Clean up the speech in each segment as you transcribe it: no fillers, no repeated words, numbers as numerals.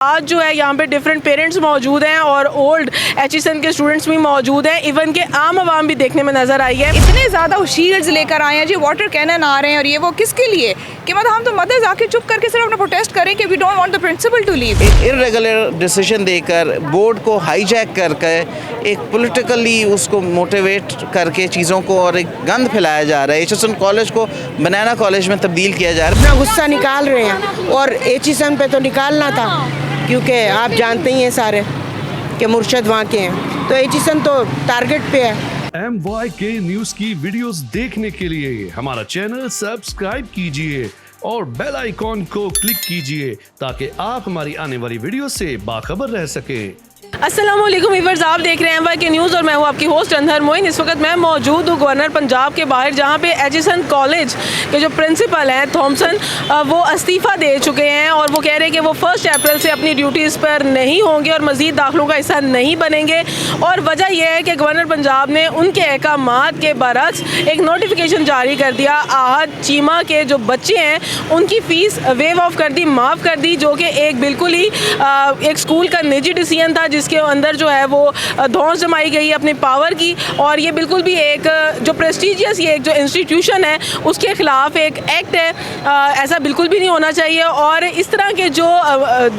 आज जो है यहाँ पे डिफरेंट पेरेंट्स मौजूद हैं और ओल्ड एचईसन के स्टूडेंट्स भी मौजूद हैं, इवन के आम आवाम भी देखने में नज़र आई है। इतने ज़्यादा शील्ड्स लेकर आए हैं जी, वाटर कैनन आ रहे हैं और ये वो किसके लिए कि मतलब हम तो मदर्स आके चुप करके सिर्फ अपना प्रोटेस्ट करें कि we don't want the principal to leave. एक इर्रेगुलर डिसीजन देकर बोर्ड को हाईजैक करके एक पॉलिटिकली उसको मोटिवेट करके चीज़ों को और एक गंद फैलाया जा रहा है। एचईसन कॉलेज को बनाना कॉलेज में तब्दील किया जा रहा है। अपना गुस्सा निकाल रहे हैं और एचईसन पे तो निकालना था क्योंकि आप जानते ही हैं सारे कि मुर्शद वहाँ के हैं, तो एचईसन तो टारगेट पे है। MYK न्यूज़ की वीडियोस देखने के लिए हमारा चैनल सब्सक्राइब कीजिए और बेल आइकॉन को क्लिक कीजिए ताकि आप हमारी आने वाली वीडियो से बाखबर रह सकें। अस्सलामुअलैकुम व्यूअर्स, आप देख रहे हैं MYK न्यूज़ और मैं हूं आपकी होस्ट अंधर मोइन। इस वक्त मैं मौजूद हूं गवर्नर पंजाब के बाहर, जहां पे एचईसन कॉलेज के जो प्रिंसिपल हैं थॉमसन, वो इस्तीफ़ा दे चुके हैं और वो कह रहे हैं कि वो 1 अप्रैल से अपनी ड्यूटीज़ पर नहीं होंगे और मज़ीद दाखिलों का हिस्सा नहीं बनेंगे। और वजह यह है कि गवर्नर पंजाब ने उनके अहकामात के बरक्स एक नोटिफिकेशन जारी कर दिया। आहद चीमा के जो बच्चे हैं उनकी फ़ीस वेव ऑफ कर दी, माफ़ कर दी, जो कि एक बिल्कुल ही एक स्कूल का निजी डिसीजन था जिसके अंदर जो है वो धौंस जमाई गई अपनी पावर की। और ये बिल्कुल भी एक जो प्रेस्टीजियस ये एक जो इंस्टीट्यूशन है उसके ख़िलाफ़ एक एक्ट है, ऐसा बिल्कुल भी नहीं होना चाहिए। और इस तरह के जो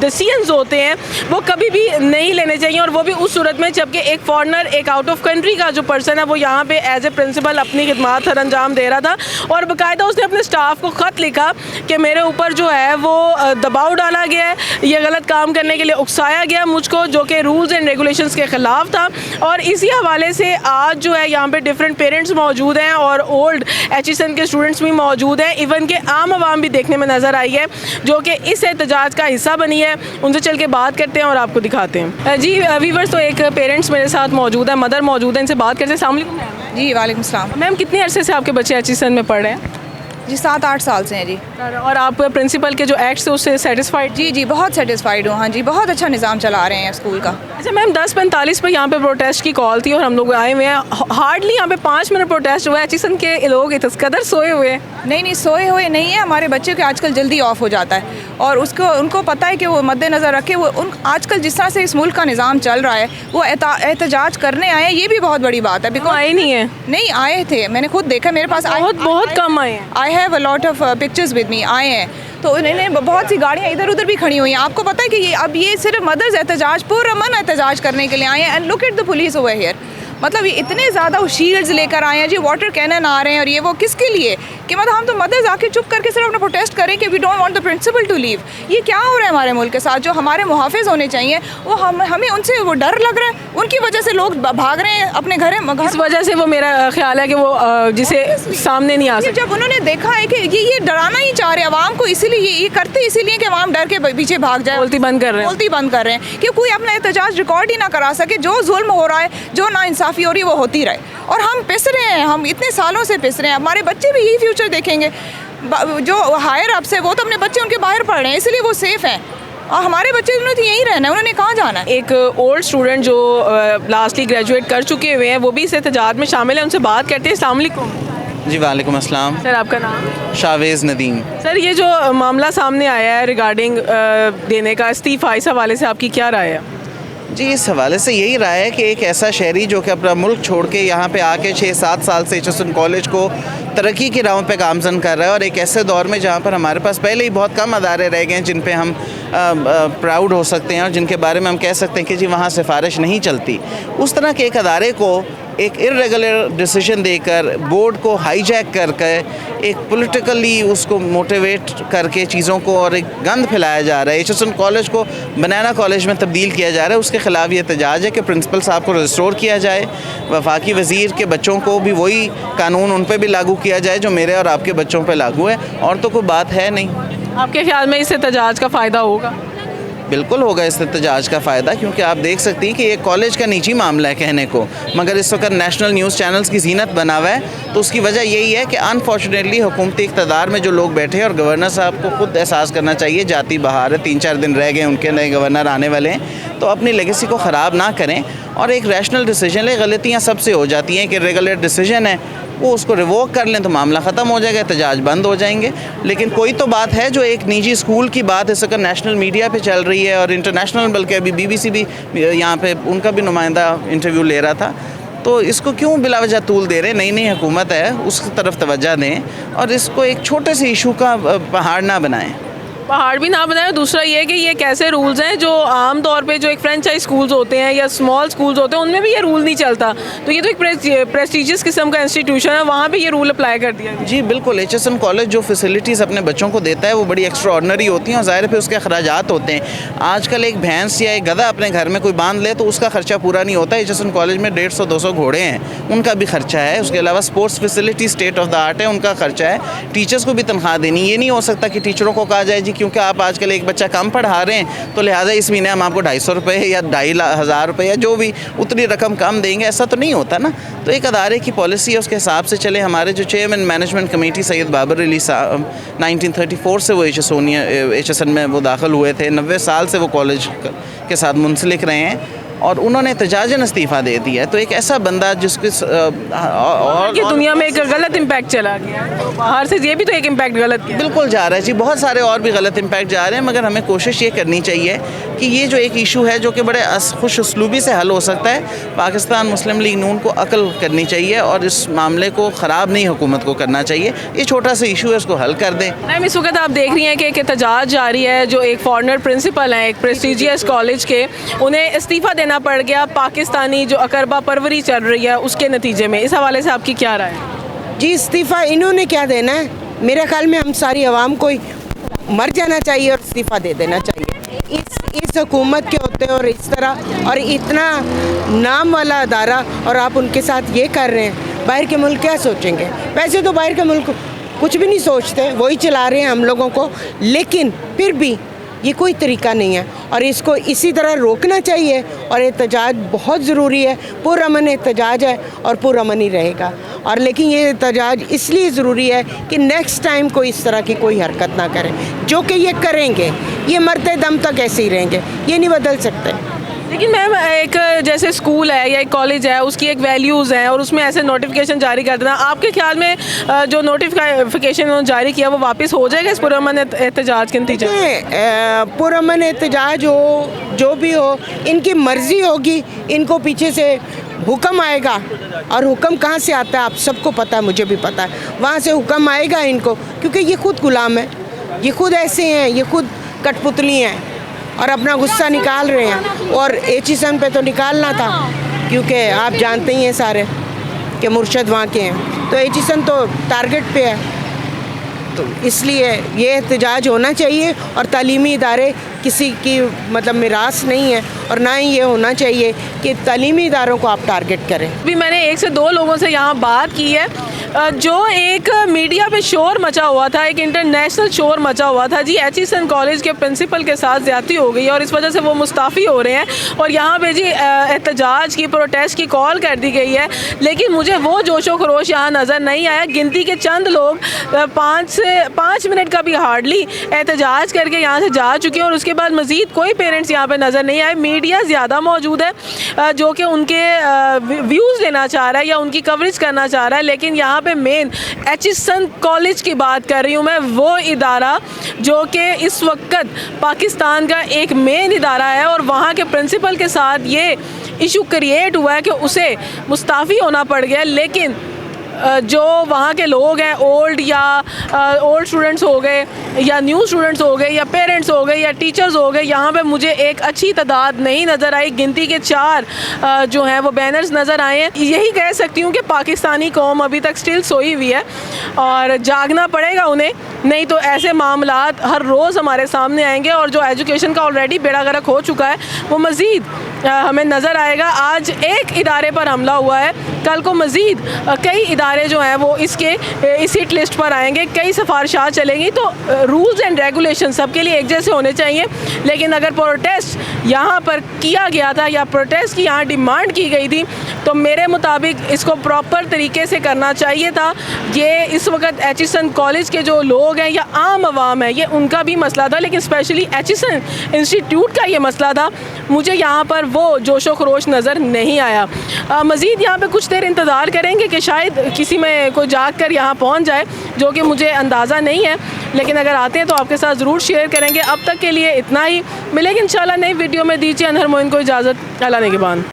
डिसीजंस होते हैं वो कभी भी नहीं लेने चाहिए, और वो भी उस सूरत में जबकि एक फॉरनर, एक आउट ऑफ कंट्री का जो पर्सन है वो यहाँ पे एज ए प्रिंसिपल अपनी खिदमत हर अंजाम दे रहा था। और बाकायदा उसने अपने स्टाफ को ख़त लिखा कि मेरे ऊपर जो है वो दबाव डाला गया है, ये गलत काम करने के लिए उकसाया गया मुझको, जो कि रूल्स एंड रेगुलेशंस के ख़िलाफ़ था। और इसी हवाले से आज जो है यहाँ पे डिफरेंट पेरेंट्स मौजूद हैं और ओल्ड एचईसन के स्टूडेंट्स भी मौजूद हैं, इवन के आम आवाम भी देखने में नज़र आई है जो कि इस एहतजाज का हिस्सा बनी है। उनसे चल के बात करते हैं और आपको दिखाते हैं। जी वीवर्स, तो एक पेरेंट्स मेरे साथ मौजूद है, मदर मौजूद है, इनसे बात करते हैं। अस्सलाम वालेकुम मैम। जी वालेकुम सलाम। मैम, कितने अरसे से आपके बच्चे एचईसन में पढ़ रहे हैं? जी 7-8 साल से हैं जी। और आप प्रिंसिपल के जो एक्ट्स है उससे सेटिस्फाइड? जी बहुत सेटिस्फाइड हूँ। हाँ जी, बहुत अच्छा निज़ाम चला रहे हैं स्कूल का। अच्छा मैम, 10:45 पर यहाँ पे प्रोटेस्ट की कॉल थी और हम लोग आए हुए हैं। हार्डली यहाँ पे 5 मिनट प्रोटेस्ट हुआ है। एचईसन के लोग इस कदर सोए हुए हैं। नहीं सोए हुए नहीं है, हमारे बच्चे के आजकल जल्दी ऑफ हो जाता है और उसको उनको पता है कि वो मद्देनज़र रखे वो आजकल जिस तरह से इस मुल्क का निज़ाम चल रहा है वो एहतजाज करने आए हैं, ये भी बहुत बड़ी बात है। बिकॉज आए नहीं है? नहीं आए थे, मैंने खुद देखा, मेरे पास बहुत कम आए हैं। I have a lot of pictures with me. आए हैं तो इन्हें बहुत सी गाड़ियाँ इधर उधर भी खड़ी हुई हैं। आपको पता है कि ये सिर्फ मदर्स एहतजाज, पूरा मन एहतजाज करने के लिए आए हैं। And look at the police over here, मतलब ये इतने ज़्यादा शील्ड्स लेकर आए हैं जी, वाटर कैनन आ रहे हैं और ये वो किसके लिए कि मतलब हम तो मदर्स आके चुप करके सिर्फ अपना प्रोटेस्ट करें कि we don't want the principal to leave. ये क्या हो रहा है हमारे मुल्क के साथ? जो हमारे मुहाफिज होने चाहिए वो हमें उनसे वो डर लग रहा है, उनकी वजह से लोग भाग रहे हैं अपने घर। इस वजह से वो मेरा ख्याल है कि वो जिसे सामने नहीं आ सकते। जब उन्होंने देखा है कि ये डराना ही चाह रहे हैं आवाम को, इसीलिए ये करते इसीलिए कि आवाम डर के पीछे भाग जाए, बोलती बंद कर रहे हैं कि कोई अपना एहतजाज रिकॉर्ड ही ना करा सके। जो जुल्म हो रहा है, जो नाइंसाफ़ी हो रही है वो होती रहे और हम पिस रहे हैं, हम इतने सालों से पिस रहे हैं। हमारे बच्चे भी यही फ्यूचर देखेंगे। जो हायर अप से वो तो अपने बच्चे उनके बाहर पढ़ रहे हैं इसलिए वो सेफ़ हैं, और हमारे बच्चे उन्होंने तो यहीं रहना है, उन्होंने कहाँ जाना है। एक ओल्ड स्टूडेंट जो लास्टली ग्रेजुएट कर चुके हुए हैं वो भी इस एहतजाज में शामिल है, उनसे बात करते हैं। अस्सलाम वालेकुम। जी वालेकुम अस्सलाम। सर आपका नाम? शावेज़ नदीम। सर, ये जो मामला सामने आया है रिगार्डिंग देने का इस्तीफ़ा, इस हवाले से आपकी क्या राय है? जी इस हवाले से यही राय है कि एक ऐसा शहरी जो कि अपना मुल्क छोड़ के यहाँ पे आके 6-7 साल से एचईसन कॉलेज को तरक्की की राहों पे गामजन कर रहा है, और एक ऐसे दौर में जहाँ पर हमारे पास पहले ही बहुत कम अदारे रह गए हैं जिन पे हम प्राउड हो सकते हैं और जिनके बारे में हम कह सकते हैं कि जी वहाँ सिफारिश नहीं चलती, उस तरह के एक अदारे को एक इर्रेगुलर डिसीजन देकर बोर्ड को हाईजैक करके एक पॉलिटिकली उसको मोटिवेट करके चीज़ों को और एक गंद फैलाया जा रहा है। एचईसन कॉलेज को बनाना कॉलेज में तब्दील किया जा रहा है। उसके ख़िलाफ़ ये एहतजाज है कि प्रिंसिपल साहब को रिस्टोर किया जाए, वफाकी वज़ीर के बच्चों को भी वही कानून उन पर भी लागू किया जाए जो मेरे और आपके बच्चों पर लागू है, और तो कोई बात है नहीं। आपके ख्याल में इस एहतजाज का फ़ायदा होगा? बिल्कुल होगा इस एहतजाज का फ़ायदा, क्योंकि आप देख सकती हैं कि ये कॉलेज का निजी मामला है कहने को, मगर इस वक्त नेशनल न्यूज़ चैनल्स की जीनत बना हुआ है। तो उसकी वजह यही है कि अनफॉर्चुनेटली हुकूमती इक़्तिदार में जो लोग बैठे हैं, और गवर्नर साहब को खुद एहसास करना चाहिए, जाती बहार है, 3-4 दिन रह गए उनके नए गवर्नर आने वाले हैं, तो अपनी लेगेसी को ख़राब ना करें और एक रैशनल डिसीजन ले। गलतियाँ सबसे हो जाती हैं कि रेगुलर डिसीजन है, वो उसको रिवोक कर लें तो मामला ख़त्म हो जाएगा, एहतजाज बंद हो जाएंगे। लेकिन कोई तो बात है जो एक निजी स्कूल की बात इस वक्त नेशनल मीडिया पे चल रही है और इंटरनेशनल, बल्कि अभी BBC भी यहाँ पे उनका भी नुमाइंदा इंटरव्यू ले रहा था। तो इसको क्यों बिलावजह तूल दे रहे हैं? नई नई हुकूमत है, उस तरफ तवज्जो दें और इसको एक छोटे से इशू का पहाड़ ना बनाएं। पहाड़ भी ना बनाए। दूसरा ये कि ये कैसे रूल्स हैं जो आम तौर पे जो एक फ्रेंचाइज स्कूल्स होते हैं या स्मॉल स्कूल्स होते हैं उनमें भी ये रूल नहीं चलता। तो ये तो एक प्रेस्टीजियस किस्म का इंस्टीट्यूशन है, वहाँ पे ये रूल अप्लाई कर दिया गया। जी बिल्कुल, HSN कॉलेज जो फैसिलिटीज़ अपने बच्चों को देता है वो बड़ी एक्स्ट्राऑर्डिनरी होती हैं और ज़ाहिर पे उसके अखराजात होते हैं। आजकल एक भैंस या एक गधा अपने घर में कोई बांध ले तो उसका खर्चा पूरा नहीं होता। HSN कॉलेज में 150-200 घोड़े हैं, उनका भी खर्चा है। उसके अलावा sports facility state of the art है, उनका खर्चा है। टीचर्स को भी तनख्वाह देनी। ये नहीं हो सकता कि टीचरों को कहा जाए जी क्योंकि आप आजकल एक बच्चा कम पढ़ा रहे हैं तो लिहाजा इस महीने हम आपको 250 रुपये या 2,500 रुपये या जो भी उतनी रकम कम देंगे, ऐसा तो नहीं होता ना। तो एक अदारे की पॉलिसी है, उसके हिसाब से चले। हमारे जो chairman management committee Syed Babar Ali sahab 1934 से वो HSN में वो दाखिल हुए थे, 90 साल से वो कॉलेज के साथ मुंसलिक रहे हैं और उन्होंने एहतजाजन इस्तीफ़ा दे दिया है। तो एक ऐसा बंदा जिसके और दुनिया में एक गलत इम्पैक्ट चला गया, बाहर से ये भी तो एक इम्पैक्ट गलत किया। बिल्कुल जा रहा है जी, बहुत सारे और भी गलत इम्पैक्ट जा रहे हैं, मगर हमें कोशिश ये करनी चाहिए कि ये जो एक इशू है जो कि बड़े खुश उसलूबी से हल हो सकता है, पाकिस्तान मुस्लिम लीग नून को अकल करनी चाहिए और इस मामले को ख़राब नहीं हुकूमत को करना चाहिए। ये छोटा सा इशू है, इसको हल कर दें। मैम इस वक्त आप देख रही हैं कि एक एहतजाज जारी है। जो एक फॉरेनर प्रिंसिपल हैं एक प्रेस्टीजियस कॉलेज के, उन्हें इस्तीफ़ा देना पड़ गया पाकिस्तानी जो अकरबा परवरी चल रही है उसके नतीजे में। इस हवाले से आपकी क्या राय है? जी इस्तीफ़ा इन्होंने क्या देना है? मेरे ख्याल में हम सारी आवाम को मर जाना चाहिए और इस्तीफ़ा दे देना चाहिए। इस हुकूमत के होते और इस तरह और इतना नाम वाला अदारा और आप उनके साथ ये कर रहे हैं, बाहर के मुल्क क्या सोचेंगे? वैसे तो बाहर के मुल्क कुछ भी नहीं सोचते, वही चला रहे हैं हम लोगों को, लेकिन फिर भी ये कोई तरीका नहीं है और इसको इसी तरह रोकना चाहिए। और एहतजाज बहुत ज़रूरी है, पुरअमन एहतजाज है और पुरअमन ही रहेगा। और लेकिन ये एहतजाज इसलिए ज़रूरी है कि नेक्स्ट टाइम कोई इस तरह की कोई हरकत ना करें, जो कि ये करेंगे, ये मरते दम तक ऐसे ही रहेंगे, ये नहीं बदल सकते। लेकिन मैम एक जैसे स्कूल है या एक कॉलेज है उसकी एक वैल्यूज़ हैं और उसमें ऐसे नोटिफिकेशन जारी कर देना, आपके ख्याल में जो नोटिफिकेशन उन्होंने जारी किया वो वापस हो जाएगा इस पुरअमन एहतजाज के नतीजे में? पुरअमन एहतजाज हो जो भी हो, इनकी मर्ज़ी होगी, इनको पीछे से हुक्म आएगा और हुक्म कहाँ से आता है आप सबको पता है, मुझे भी पता है, वहाँ से हुक्म आएगा इनको, क्योंकि ये खुद गुलाम है, ये खुद ऐसे हैं, ये खुद कठपुतली हैं और अपना गुस्सा निकाल रहे हैं। और HSN पे तो निकालना था क्योंकि आप जानते ही हैं सारे कि मुर्शद वहाँ के हैं, तो HSN तो टारगेट पे है, तो इसलिए ये एहतजाज होना चाहिए। और तालीमी इदारे किसी की मतलब मिरास नहीं है और ना ही ये होना चाहिए कि तालीमी इदारों को आप टारगेट करें। अभी मैंने 1 से 2 लोगों से यहाँ बात की है, जो एक मीडिया पे शोर मचा हुआ था, एक इंटरनेशनल शोर मचा हुआ था जी HSN कॉलेज के प्रिंसिपल के साथ ज़्यादती हो गई और इस वजह से वो मुस्ताफ़ी हो रहे हैं और यहाँ पे जी एहतजाज की प्रोटेस्ट की कॉल कर दी गई है। लेकिन मुझे वो जोशो खरोश यहाँ नज़र नहीं आया। गिनती के चंद लोग 5 मिनट का भी हार्डली एहतजाज करके यहाँ से जा चुके हैं और उसके बाद मज़ीद कोई पेरेंट्स यहाँ पर नज़र नहीं आए। मीडिया ज़्यादा मौजूद है जो कि उनके व्यूज़ लेना चाह रहा है या उनकी कवरेज करना चाह रहा है, लेकिन यहाँ पे मेन HSN कॉलेज की बात कर रही हूँ मैं, वो इदारा जो कि इस वक्त पाकिस्तान का एक मेन इदारा है और वहाँ के प्रिंसिपल के साथ ये इशू क्रिएट हुआ है कि उसे मुस्ताफ़ी होना पड़ गया। लेकिन जो वहाँ के लोग हैं, ओल्ड स्टूडेंट्स हो गए या न्यू स्टूडेंट्स हो गए या पेरेंट्स हो गए या टीचर्स हो गए, यहाँ पे मुझे एक अच्छी तादाद नहीं नज़र आई। गिनती के 4 जो हैं वो बैनर्स नज़र आए हैं। यही कह सकती हूँ कि पाकिस्तानी कौम अभी तक स्टिल सोई हुई है और जागना पड़ेगा उन्हें, नहीं तो ऐसे मामलात हर रोज़ हमारे सामने आएंगे और जो एजुकेशन का ऑलरेडी बेड़ा गर्क हो चुका है वो मज़ीद हमें नज़र आएगा। आज एक इदारे पर हमला हुआ है, कल को मज़ीद कई इदारे जो हैं वो इस हिट लिस्ट पर आएंगे, कई सिफारिशात चलेंगी। तो रूल्स एंड रेगुलेशन सबके लिए एक जैसे होने चाहिए, लेकिन अगर प्रोटेस्ट यहाँ पर किया गया था या प्रोटेस्ट की यहाँ डिमांड की गई थी तो मेरे मुताबिक इसको प्रॉपर तरीके से करना चाहिए था। ये इस वक्त HSN कॉलेज के जो लोग हैं या आम आवाम है, ये उनका भी मसला था, लेकिन स्पेशली HSN इंस्टीट्यूट का ये मसला था मुझे यहाँ पर वो जोशो खरोश नज़र नहीं आया। मज़ीद यहाँ पे कुछ देर इंतज़ार करेंगे कि शायद किसी में कोई जाग कर यहाँ पहुँच जाए, जो कि मुझे अंदाज़ा नहीं है, लेकिन अगर आते हैं तो आपके साथ ज़रूर शेयर करेंगे। अब तक के लिए इतना ही, मिलेगी इंशाल्लाह नई वीडियो में। दीजिए अनहर मोइन को इजाज़त। अल्लाह ने के बाद।